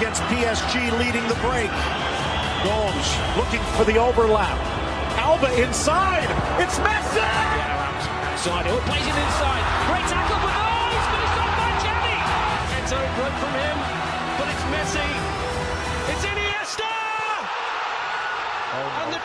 against PSG leading the break. Gomes looking for the overlap. Alba inside. It's Messi! Outside, he'll plays it inside. Great tackle, but oh, he's finished off by Xavi. It's good from him, but it's Messi. It's Iniesta! And the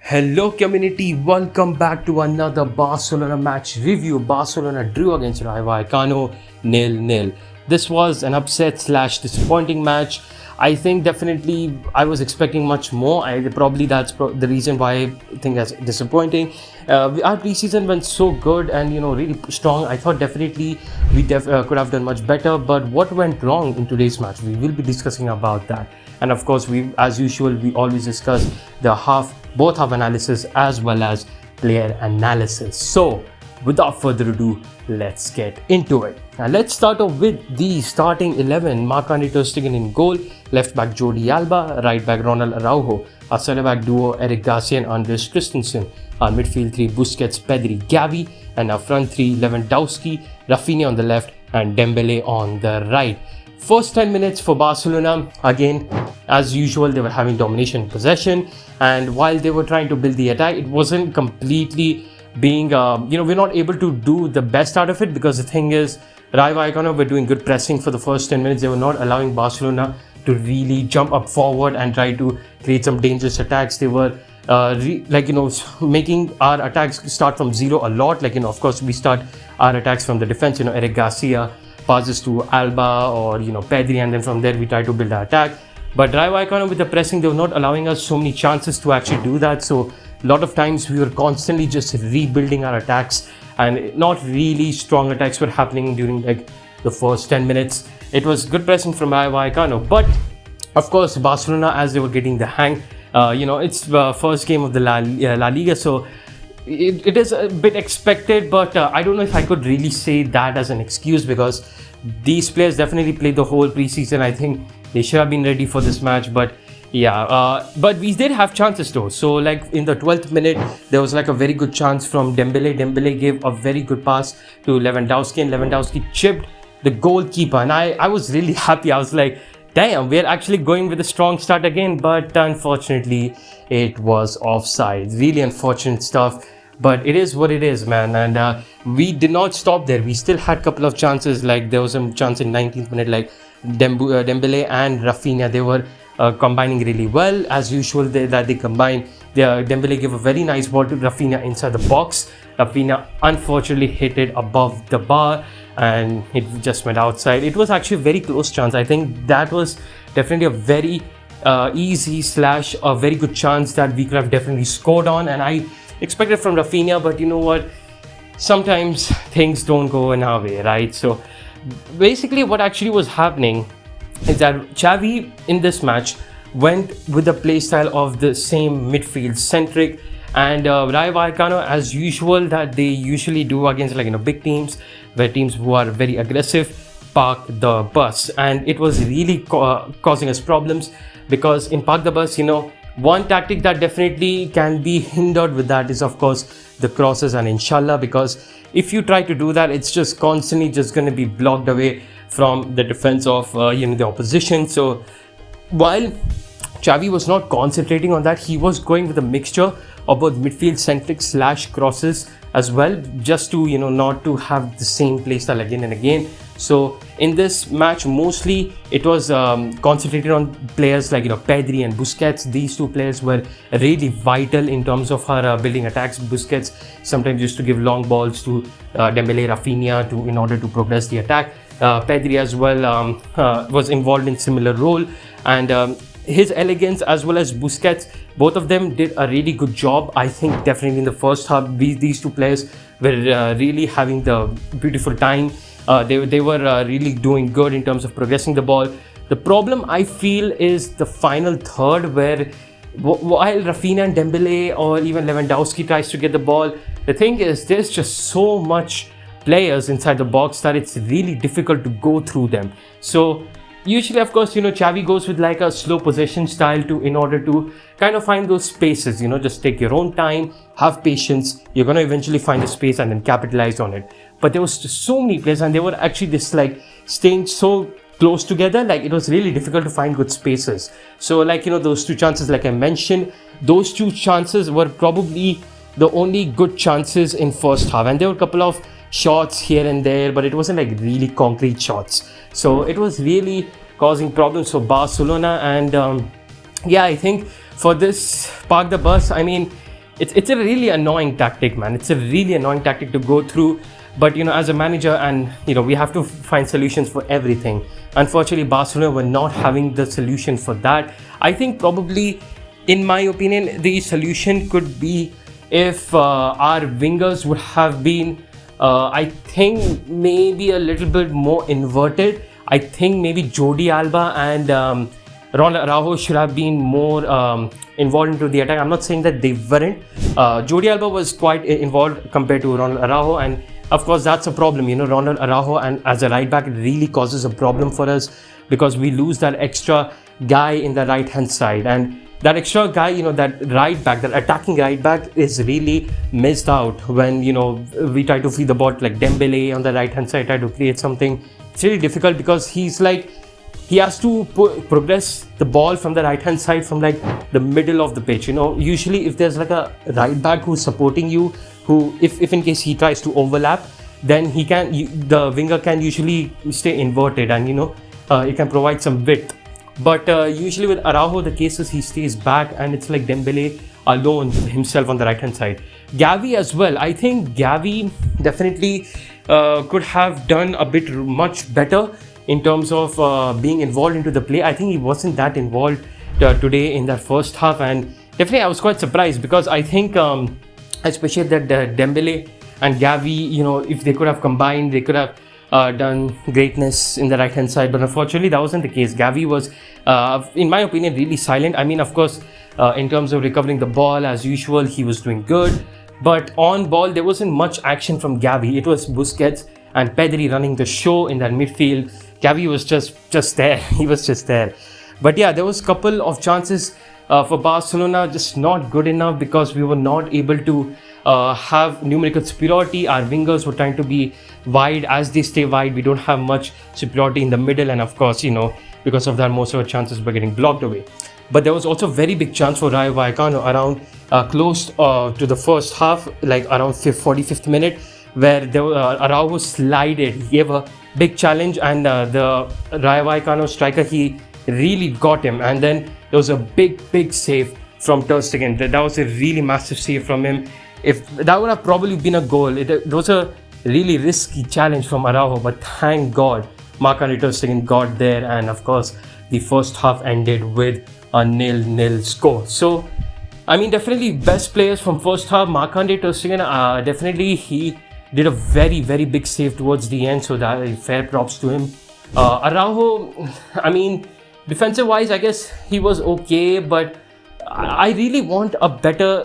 Hello community, welcome back to another Barcelona match review. Barcelona drew against Rayo Vallecano 0-0. This was an upset / disappointing match. I think definitely I was expecting much more. Probably that's the reason why I think that's disappointing. Our preseason went so good and really strong. I thought definitely we could have done much better. But what went wrong in today's match? We will be discussing about that. And of course, as usual, we always discuss both half analysis as well as player analysis. So without further ado, let's get into it. Now let's start off with the starting 11. Marc-Andre ter Stegen in goal, left back Jordi Alba, right back Ronald Araujo, our centre back duo Eric Garcia and Andres Christensen, our midfield three Busquets, Pedri, Gavi, and our front three Lewandowski, Rafinha on the left and Dembele on the right. First 10 minutes for Barcelona, again as usual they were having domination possession, and while they were trying to build the attack, it wasn't completely being we're not able to do the best out of it, because the thing is Rayo Vallecano were doing good pressing for the first 10 minutes. They were not allowing Barcelona to really jump up forward and try to create some dangerous attacks. They were making our attacks start from zero a lot. Of course we start our attacks from the defense. Eric Garcia passes to Alba or Pedri, and then from there we try to build our attack. But Rayo Vallecano with the pressing, they were not allowing us so many chances to actually do that. So a lot of times we were constantly just rebuilding our attacks, and not really strong attacks were happening during the first 10 minutes. It was good pressing from Rayo Vallecano, but of course Barcelona, as they were getting the hang, it's the first game of the La Liga, so it is a bit expected, but I don't know if I could really say that as an excuse, because these players definitely played the whole preseason. I think they should have been ready for this match, but yeah, but we did have chances though. So in the 12th minute, there was a very good chance from Dembele. Dembele gave a very good pass to Lewandowski, and Lewandowski chipped the goalkeeper. And I was really happy. I was like, damn, we're actually going with a strong start again. But unfortunately, it was offside. Really unfortunate stuff. But it is what it is, man. And we did not stop there. We still had a couple of chances. There was some chance in 19th minute, Dembele and Rafinha. They were combining really well. As usual, they combined. Dembele gave a very nice ball to Rafinha inside the box. Rafinha unfortunately hit it above the bar and it just went outside. It was actually a very close chance. I think that was definitely a very easy / a very good chance that we could have definitely scored on, and I expected from Rafinha, but you know what, sometimes things don't go in our way, right? So basically what actually was happening is that Xavi in this match went with the playstyle of the same midfield centric, and Rayo Vallecano, as usual that they usually do against big teams, where teams who are very aggressive park the bus, and it was really causing us problems, because in park the bus, one tactic that definitely can be hindered with that is of course the crosses and inshallah, because if you try to do that, it's just constantly just going to be blocked away from the defense of the opposition. So while Xavi was not concentrating on that, he was going with a mixture of both midfield centric / crosses as well, just to not to have the same playstyle again and again. So in this match, mostly it was concentrated on players like Pedri and Busquets. These two players were really vital in terms of her building attacks. Busquets sometimes used to give long balls to Dembele, Rafinha in order to progress the attack. Pedri as well was involved in similar role, and his elegance as well as Busquets, both of them did a really good job. I think definitely in the first half, these two players were really having the beautiful time. They were really doing good in terms of progressing the ball. The problem I feel is the final third, where while Rafinha and Dembele or even Lewandowski tries to get the ball, the thing is there's just so much players inside the box that it's really difficult to go through them. So usually, of course, Xavi goes with a slow possession style in order to kind of find those spaces. Just take your own time, have patience. You're going to eventually find the space and then capitalize on it. But there was just so many players, and they were actually staying so close together, like it was really difficult to find good spaces. So like, those two chances, like I mentioned, those two chances were probably the only good chances in first half. And there were a couple of shots here and there, but it wasn't like really concrete shots. So it was really causing problems for Barcelona. And I think for this park the bus, I mean, it's a really annoying tactic, man. It's a really annoying tactic to go through. But as a manager, and we have to find solutions for everything. Unfortunately, Barcelona were not having the solution for that. I think probably, in my opinion, the solution could be if our wingers would have been, I think, maybe a little bit more inverted. I think maybe Jordi Alba and Ronald Araujo should have been more involved into the attack. I'm not saying that they weren't. Jordi Alba was quite involved compared to Ronald Araujo, and of course that's a problem. Ronald Araujo and as a right back, it really causes a problem for us because we lose that extra guy in the right hand side, and that extra guy, that right back, that attacking right back is really missed out when, we try to feed the ball like Dembele on the right hand side, try to create something. It's really difficult because he's like, he has to progress the ball from the right hand side from like the middle of the pitch. Usually if there's like a right back who's supporting you, who if in case he tries to overlap, then the winger can usually stay inverted and it can provide some width. But usually with Araujo, the case is he stays back and it's like Dembele alone himself on the right hand side. Gavi as well. I think Gavi definitely could have done a bit much better in terms of being involved into the play. I think he wasn't that involved today in that first half, and definitely I was quite surprised because I think especially that Dembele and Gavi, if they could have combined, they could have done greatness in the right hand side, but unfortunately that wasn't the case. Gavi was, in my opinion, really silent. I mean, of course, in terms of recovering the ball as usual, he was doing good, but on ball there wasn't much action from Gavi. It was Busquets and Pedri running the show in that midfield. Gavi was just there. He was just there. But yeah, there was a couple of chances for Barcelona, just not good enough because we were not able to have numerical superiority. Our wingers were trying to be wide. As they stay wide, we don't have much superiority in the middle, and of course, because of that, most of our chances were getting blocked away. But there was also a very big chance for Rayo Vallecano around close to the first half, like around 45th minute, where Araujo slided. He gave a big challenge, and the Rayo Vallecano striker, he really got him, and then there was a big save from Ter Stegen. That was a really massive save from him. If that would have probably been a goal, it was a really risky challenge from Araujo, but thank God Marc-Andre Ter Stegen got there, and of course the first half ended with a 0-0 score. So I mean, definitely best players from first half. Marc-Andre Ter Stegen, definitely he did a very big save towards the end, so that fair props to him. Araujo, I mean, defensive wise, I guess he was okay, but I really want a better,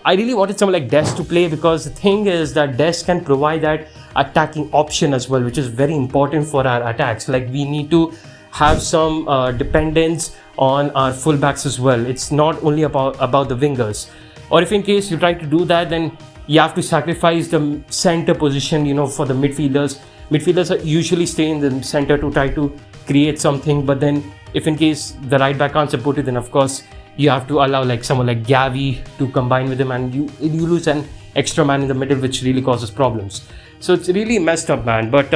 I really wanted someone like Dest to play, because the thing is that Dest can provide that attacking option as well, which is very important for our attacks. Like, we need to have some dependence on our fullbacks as well. It's not only about the wingers. Or if in case you try to do that, then you have to sacrifice the center position, for the midfielders. Midfielders usually stay in the center to try to create something, but then if in case the right back can't support it, then of course you have to allow like someone like Gavi to combine with him, and you lose an extra man in the middle, which really causes problems. So it's really messed up, man. But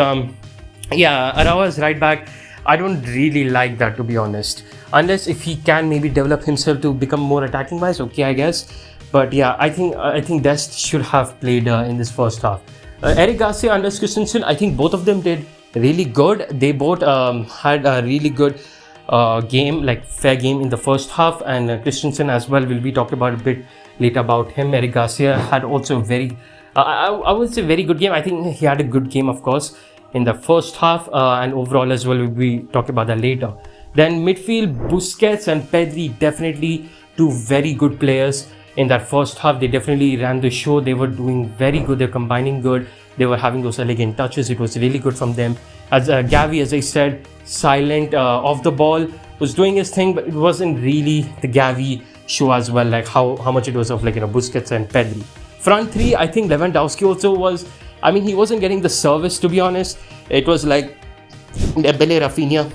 yeah, Araujo's right back, I don't really like that, to be honest. Unless if he can maybe develop himself to become more attacking wise, okay, I guess. But yeah, I think Dest should have played in this first half. Eric Garcia and Christensen, I think both of them did really good. They both had a really good game, like fair game in the first half, and Christensen as well will be talked about a bit later about him. Eric Garcia had also very, I would say very good game. I think he had a good game, of course, in the first half, and overall as well. We'll be talking about that later. Then midfield, Busquets and Pedri, definitely two very good players in that first half. They definitely ran the show. They were doing very good. They're combining good. They were having those elegant touches. It was really good from them. As Gavi, as I said, silent off the ball, was doing his thing, but it wasn't really the Gavi show as well, like how much it was of like Busquets and Pedri. Front three, I think Lewandowski also was, I mean, he wasn't getting the service, to be honest. It was like Dembele, Rafinha,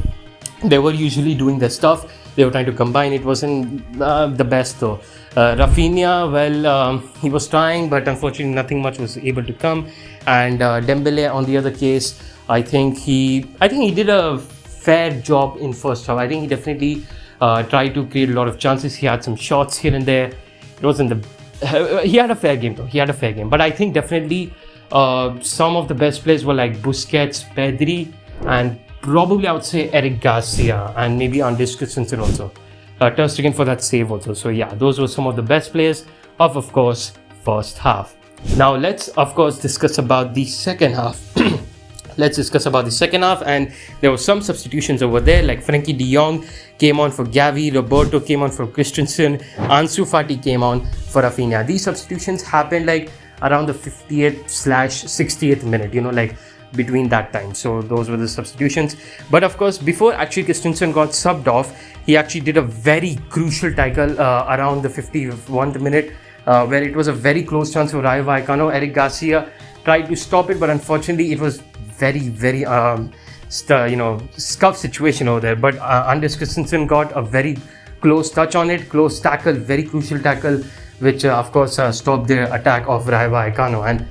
they were usually doing their stuff. They were trying to combine. It wasn't the best though. Rafinha, well, he was trying, but unfortunately nothing much was able to come. And Dembele, on the other case, I think he did a fair job in first half. I think he definitely tried to create a lot of chances. He had some shots here and there. It wasn't he had a fair game though. He had a fair game. But I think definitely some of the best players were like Busquets, Pedri, and probably I would say Eric Garcia, and maybe Anders Christensen also. Ter Stegen for that save also. So yeah, those were some of the best players of course, first half. Now let's of course discuss about the second half. Let's discuss about the second half, and there were some substitutions over there, like Frenkie de Jong came on for Gavi, Roberto came on for Christensen, Ansu Fati came on for Rafinha. These substitutions happened like around the 58th/68th minute, like between that time. So those were the substitutions. But of course, before actually Christensen got subbed off, he actually did a very crucial tackle around the 51st minute, where it was a very close chance for Rayo Vallecano. Eric Garcia tried to stop it, but unfortunately it was very scuffed situation over there. But Anders Christensen got a very close touch on it, close tackle, very crucial tackle, which of course stopped the attack of Rayo Vallecano. And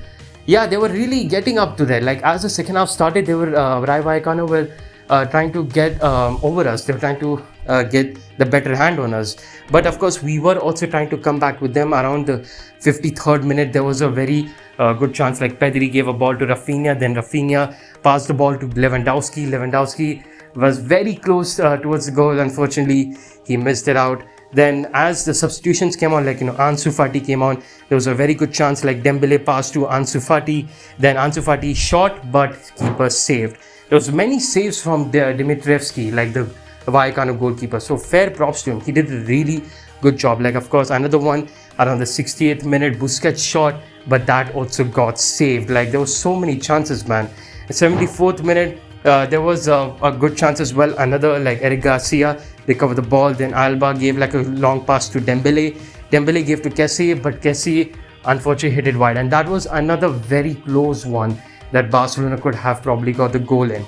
yeah, they were really getting up to that. Like as the second half started, they were Rayo Vallecano were trying to get over us. They were trying to get the better hand on us. But of course, we were also trying to come back with them. Around the 53rd minute, there was a very good chance. Like Pedri gave a ball to Rafinha, then Rafinha passed the ball to Lewandowski. Lewandowski was very close towards the goal. Unfortunately, he missed it out. Then as the substitutions came on, like Ansu Fati came on, there was a very good chance, like Dembele passed to Ansu Fati, then Ansu Fati shot, but keeper saved. There was many saves from Dimitrievski, like the Vallecano goalkeeper. So fair props to him. He did a really good job. Like of course another one around the 68th minute, Busquets shot, but that also got saved. Like there were so many chances, man. At 74th minute, there was a good chance as well. Another like Eric Garcia recovered the ball. Then Alba gave like a long pass to Dembele. Dembele gave to Kessie, but Kessie unfortunately hit it wide. And that was another very close one that Barcelona could have probably got the goal in.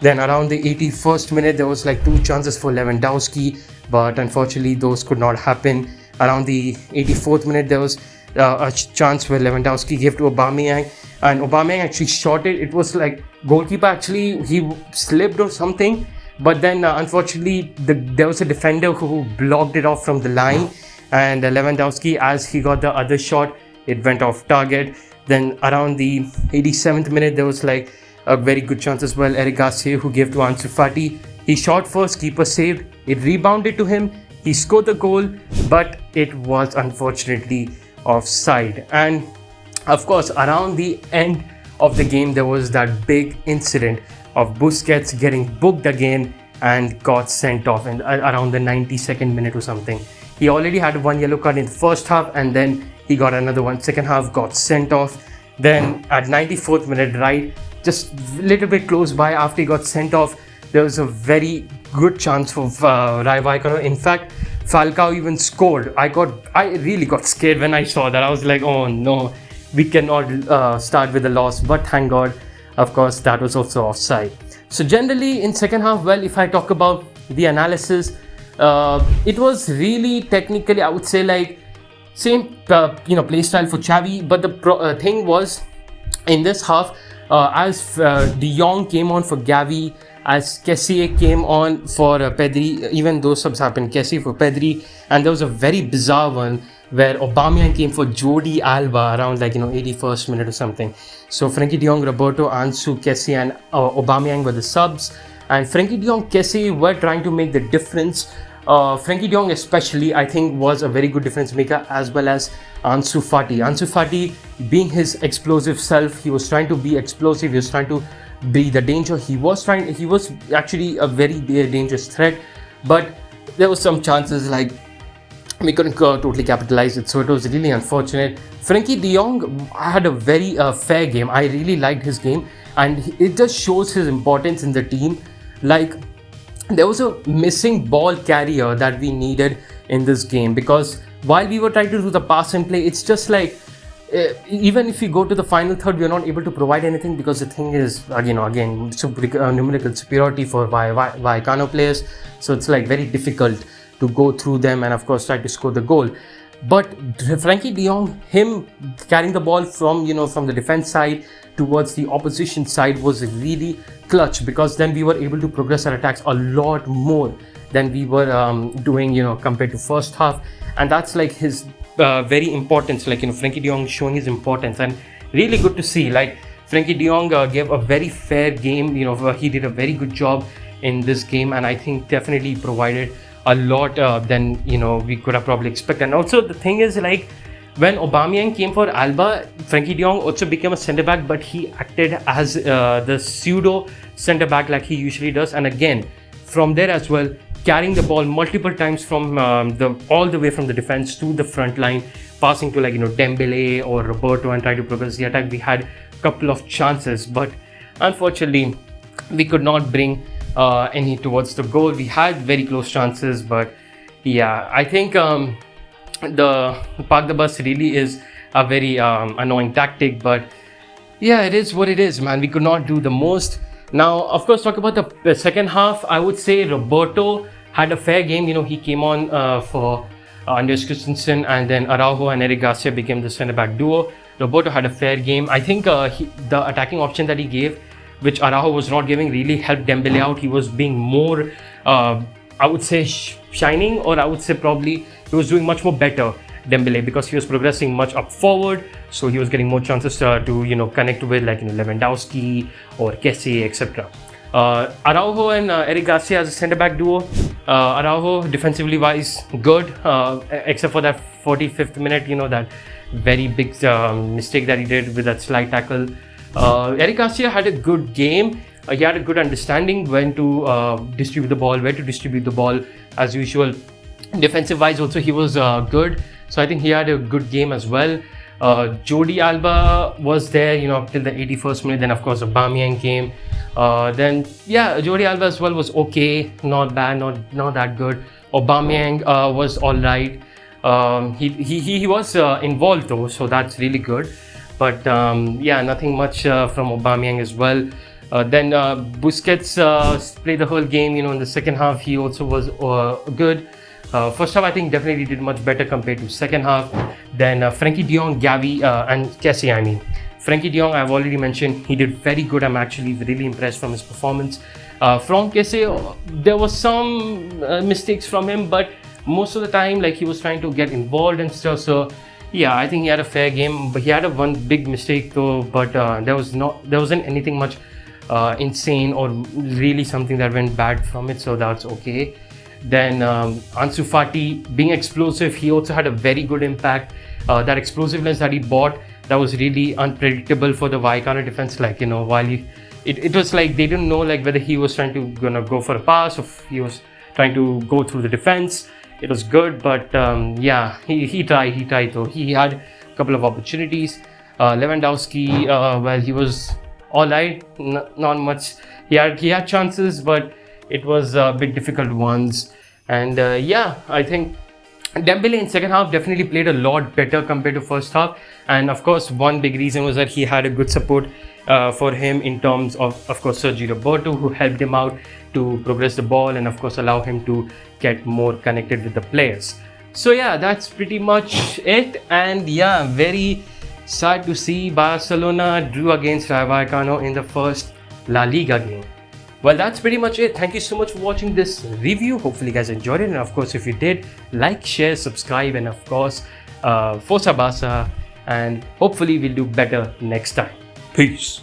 Then around the 81st minute, there was like two chances for Lewandowski, but unfortunately those could not happen. Around the 84th minute, there was a chance where Lewandowski gave to Aubameyang, and Aubameyang actually shot it. It was like goalkeeper actually, he slipped or something, but then unfortunately there was a defender who blocked it off from the line, and Lewandowski, as he got the other shot, it went off target. Then around the 87th minute, there was like a very good chance as well. Eric Garcia who gave to Ansu Fati. He shot first, keeper saved, it rebounded to him, he scored the goal, but it was unfortunately offside. And of course, around the end of the game, there was that big incident of Busquets getting booked again and got sent off in around the 92nd minute or something. He already had one yellow card in the first half, and then he got another one. Second half, got sent off. Then at 94th minute, right, just a little bit close by after he got sent off, there was a very good chance for Rayo Vallecano. In fact, Falcao even scored. I really got scared when I saw that. I was like, oh no, we cannot start with a loss. But thank God, of course, that was also offside. So generally in second half, well, if I talk about the analysis, it was really technically, I would say, like same play style for Xavi. But the thing was, in this half, as De Jong came on for Gavi, as Kessie came on for Pedri, even those subs happened, Kessie for Pedri, and there was a very bizarre one where Aubameyang came for Jordi Alba around 81st minute or something. So Frenkie de Jong, Roberto, Ansu, Kessie and Aubameyang were the subs, and Frenkie de Jong, Kessie were trying to make the difference. Frenkie de Jong especially, I think, was a very good difference maker, as well as Ansu Fati. Ansu Fati, being his explosive self, he was trying to be explosive, he was trying to be the danger. He was actually a very dangerous threat, but there was some chances like we couldn't totally capitalize it, so it was really unfortunate. Frenkie de Jong had a very fair game. I really liked his game, and it just shows his importance in the team. Like, there was a missing ball carrier that we needed in this game, because while we were trying to do the pass and play, it's just like even if we go to the final third, we are not able to provide anything because the thing is, again, numerical superiority for Vallecano players. So it's like very difficult to go through them and of course try to score the goal. But Frankie de Jong, him carrying the ball from the defense side towards the opposition side was really clutch, because then we were able to progress our attacks a lot more than we were doing compared to first half. And that's like his very importance, like Frankie de Jong showing his importance, and really good to see. Like Frankie de Jong gave a very fair game. He did a very good job in this game, and I think definitely provided a lot than we could have probably expected. And also the thing is, like, when Aubameyang came for Alba, Frankie de Jong also became a centre back, but he acted as the pseudo centre back like he usually does. And again, from there as well, carrying the ball multiple times from all the way from the defense to the front line, passing to Dembele or Roberto and try to progress the attack. We had a couple of chances, but unfortunately we could not bring any towards the goal. We had very close chances, but yeah, I think the park the bus really is a very annoying tactic, but yeah, it is what it is, man. We could not do the most. Now, of course, talk about the second half. I would say Roberto had a fair game. He came on for Andreas Christensen, and then Araujo and Eric Garcia became the centre back duo. Roberto had a fair game. I think the attacking option that he gave, which Araujo was not giving, really helped Dembele out. He was being more, I would say, shining, or I would say probably he was doing much more better, Dembele, because he was progressing much up forward, so he was getting more chances to connect with Lewandowski or Kessie, etc. Araujo and Eric Garcia as a centre back duo. Araujo defensively wise good, except for that 45th minute, that very big mistake that he did with that slide tackle. Eric Garcia had a good game. He had a good understanding when to distribute the ball, where to distribute the ball as usual. Defensive wise also he was good, so I think he had a good game as well. Jordi Alba was there up till the 81st minute. Then of course Aubameyang came. Then yeah, Jordi Alba as well was okay, not bad, not that good. Aubameyang was all right. He was involved though, so that's really good. But yeah, nothing much from Aubameyang as well. Then Busquets played the whole game. In the second half he also was good. First half I think definitely did much better compared to second half. Then Frankie de Jong, Gavi and Kessie. Frankie de Jong, I've already mentioned, he did very good. I'm actually really impressed from his performance. From Kessie, there was some mistakes from him, but most of the time he was trying to get involved and stuff. So yeah, I think he had a fair game, but he had one big mistake though. But there wasn't anything much insane or really something that went bad from it, so that's okay. Then Ansu Fati being explosive, he also had a very good impact. That explosiveness that he brought, that was really unpredictable for the Vallecano defense. While it was like they didn't know whether he was trying to go for a pass or if he was trying to go through the defense. It was good, but yeah, he tried though. He had a couple of opportunities. Lewandowski, well, he was all right, not much. He had chances, but it was a bit difficult ones. And yeah, I think Dembele in second half definitely played a lot better compared to first half. And of course, one big reason was that he had a good support for him in terms of course, Sergio Roberto, who helped him out to progress the ball and of course allow him to get more connected with the players. So yeah, that's pretty much it. And yeah, very sad to see Barcelona drew against Rayo Vallecano in the first La Liga game. Well, that's pretty much it. Thank you so much for watching this review. Hopefully you guys enjoyed it, and of course if you did, like, share, subscribe, and of course Forza Barca, and hopefully we'll do better next time. Peace.